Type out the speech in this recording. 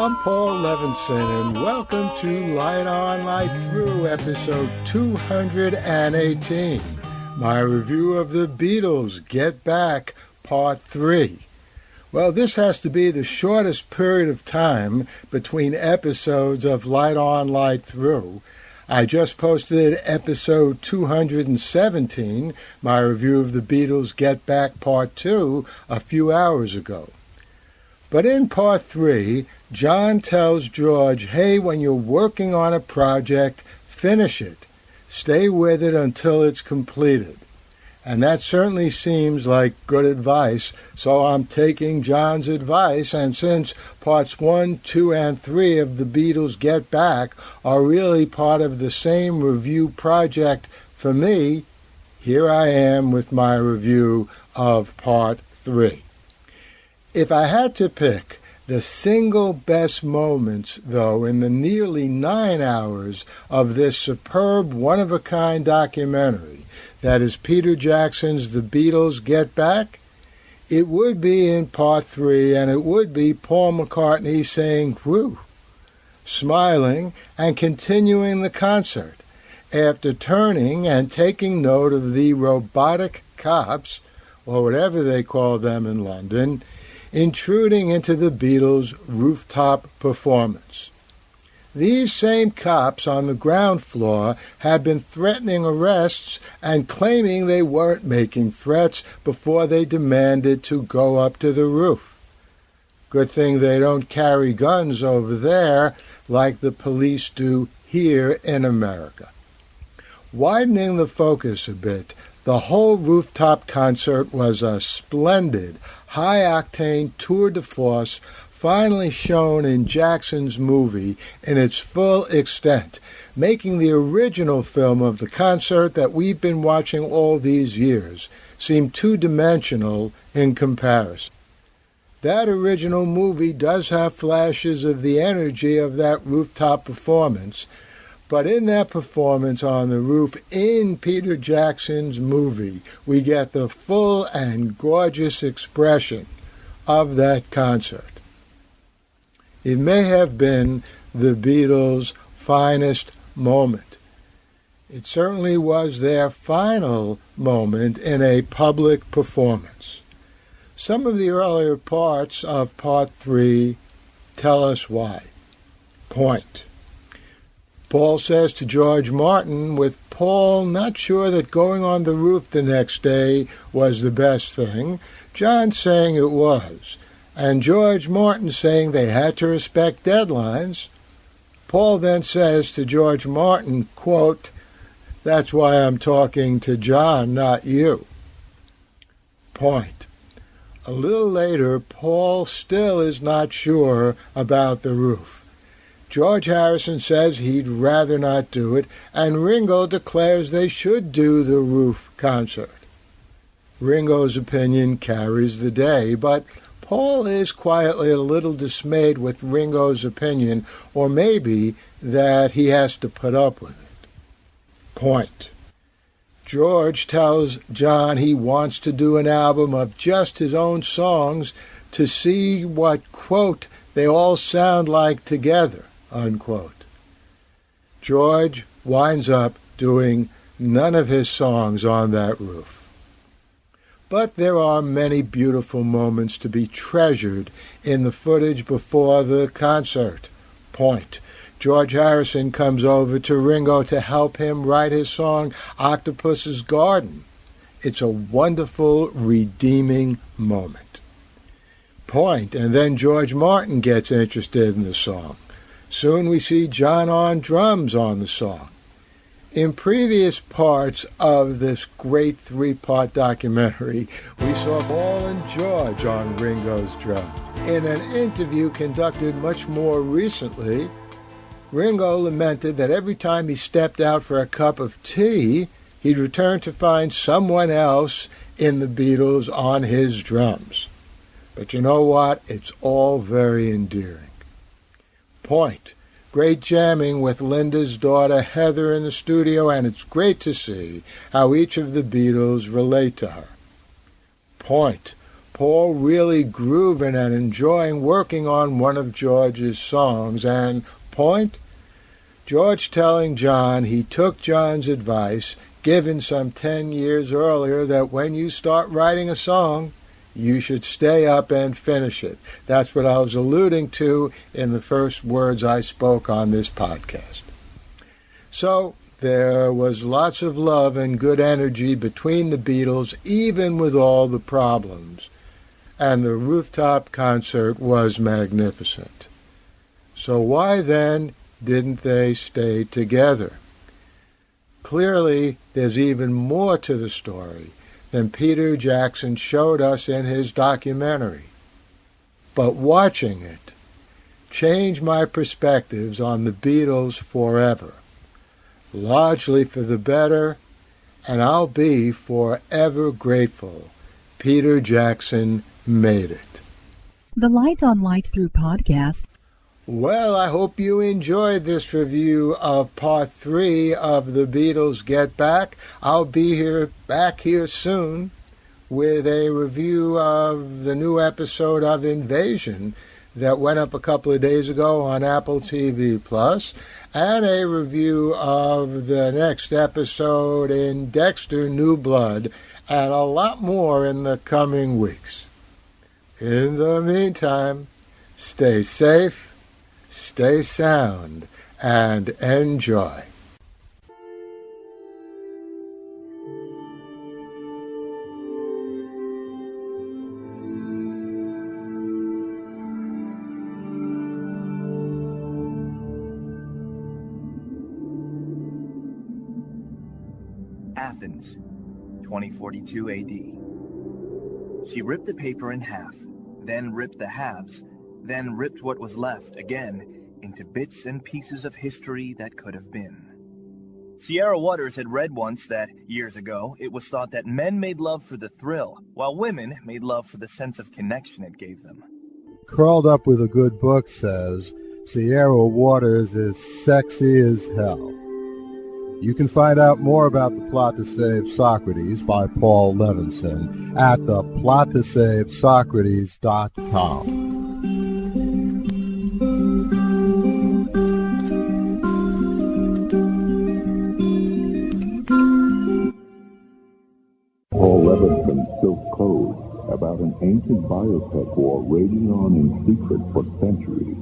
I'm Paul Levinson, and welcome to Light On, Light Through, episode 218, my review of the Beatles, Get Back, Part 3. Well, this has to be the shortest period of time between episodes of Light On, Light Through. I just posted episode 217, my review of the Beatles, Get Back, Part 2, a few hours ago. But in Part 3, John tells George, hey, when you're working on a project, finish it. Stay with it until it's completed. And that certainly seems like good advice, so I'm taking John's advice, and since Parts 1, 2, and 3 of the Beatles Get Back are really part of the same review project for me, here I am with my review of Part 3. If I had to pick the single best moments, though, in the nearly 9 hours of this superb, one-of-a-kind documentary that is Peter Jackson's The Beatles Get Back, it would be in Part 3, and it would be Paul McCartney saying, whew, smiling and continuing the concert after turning and taking note of the robotic cops, or whatever they call them in London, intruding into the Beatles' rooftop performance. These same cops on the ground floor had been threatening arrests and claiming they weren't making threats before they demanded to go up to the roof. Good thing they don't carry guns over there like the police do here in America. Widening the focus a bit, the whole rooftop concert was a splendid, high-octane tour de force finally shown in Jackson's movie in its full extent, making the original film of the concert that we've been watching all these years seem two-dimensional in comparison. That original movie does have flashes of the energy of that rooftop performance, but in that performance on the roof in Peter Jackson's movie, we get the full and gorgeous expression of that concert. It may have been the Beatles' finest moment. It certainly was their final moment in a public performance. Some of the earlier parts of Part 3 tell us why. Point. Paul says to George Martin, with Paul not sure that going on the roof the next day was the best thing, John saying it was, and George Martin saying they had to respect deadlines. Paul then says to George Martin, quote, that's why I'm talking to John, not you. Point. A little later, Paul still is not sure about the roof. George Harrison says he'd rather not do it, and Ringo declares they should do the roof concert. Ringo's opinion carries the day, but Paul is quietly a little dismayed with Ringo's opinion, or maybe that he has to put up with it. Point. George tells John he wants to do an album of just his own songs to see what, quote, they all sound like together, unquote. George winds up doing none of his songs on that roof. But there are many beautiful moments to be treasured in the footage before the concert. Point. George Harrison comes over to Ringo to help him write his song Octopus's Garden. It's a wonderful, redeeming moment. Point. And then George Martin gets interested in the song. Soon we see John on drums on the song. In previous parts of this great three-part documentary, we saw Paul and George on Ringo's drums. In an interview conducted much more recently, Ringo lamented that every time he stepped out for a cup of tea, he'd return to find someone else in the Beatles on his drums. But you know what? It's all very endearing. Point. Great jamming with Linda's daughter Heather in the studio, and it's great to see how each of the Beatles relate to her. Point. Paul really grooving and enjoying working on one of George's songs, and point? George telling John he took John's advice, given some 10 years earlier, that when you start writing a song, you should stay up and finish it. That's what I was alluding to in the first words I spoke on this podcast. So there was lots of love and good energy between the Beatles, even with all the problems. And the rooftop concert was magnificent. So why then didn't they stay together? Clearly, there's even more to the story than Peter Jackson showed us in his documentary. But watching it changed my perspectives on the Beatles forever, largely for the better, and I'll be forever grateful Peter Jackson made it. The Light on Light Through podcast. Well, I hope you enjoyed this review of Part 3 of The Beatles Get Back. I'll be back here soon with a review of the new episode of Invasion that went up a couple of days ago on Apple TV Plus, and a review of the next episode in Dexter New Blood, and a lot more in the coming weeks. In the meantime, stay safe, stay sound, and enjoy. Athens, 2042 AD. She ripped the paper in half, then ripped the halves, then ripped what was left again into bits and pieces of history that could have been. Sierra Waters had read once that, years ago, it was thought that men made love for the thrill, while women made love for the sense of connection it gave them. Curled Up with a Good Book says, Sierra Waters is sexy as hell. You can find out more about The Plot to Save Socrates by Paul Levinson at theplottoSaveSocrates.com. Paul Levinson Silk Code about an ancient biotech war raging on in secret for centuries.